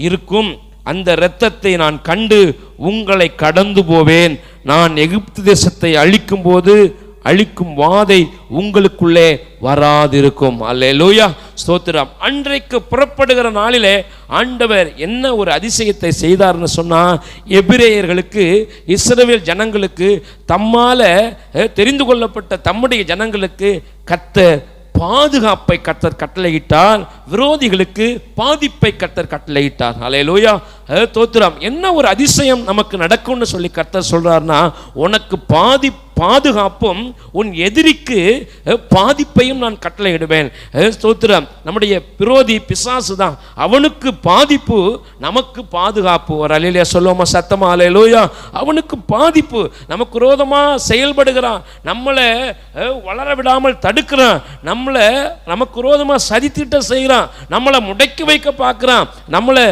இருக்கும். அந்த இரத்தத்தை நான் கண்டு உங்களை கடந்து போவேன். நான் எகிப்து தேசத்தை அழிக்கும் வாதை உங்களுக்குள்ளே வராதிருக்கும். அல்லேலூயா, ஸ்தோத்திரம். அன்றைக்கு புறப்படுகிற நாளிலே ஆண்டவர் என்ன ஒரு அதிசயத்தை செய்தார்னு சொன்னா, எபிரேயர்களுக்கு, இஸ்ரவேல் ஜனங்களுக்கு, தம்மால தெரிந்து கொள்ளப்பட்ட தம்முடைய ஜனங்களுக்கு கர்த்தர் பாதுகாப்பை கர்த்தர் கட்டளையிட்டார், விரோதிகளுக்கு பாதிப்பை கர்த்தர் கட்டளையிட்டார். அல்லேலூயா, ஸ்தோத்திரம். என்ன ஒரு அதிசயம் நமக்கு நடக்கும்னு சொல்லி கர்த்தர் சொல்றார்னா, உனக்கு பாதுகாப்பும் உன் எதிரிக்கு பாதிப்பையும் நான் கட்டளையிடுவேன். ஸ்தோத்திரம். நம்முடைய விரோதி பிசாசு தான், அவனுக்கு பாதிப்பு, நமக்கு பாதுகாப்பு. ஒரு அல்லேலூயா சொல்லுவோமா சத்தமா? அல்லேலூயா. அவனுக்கு பாதிப்பு, நமக்கு விரோதமா செயல்படுகிறான், நம்மளை வளர விடாமல் தடுக்கிறான், நமக்கு விரோதமா சதித்திட்டம் செய்கிறான், நம்மளை முடக்கி வைக்க பார்க்கிறான், நம்மளை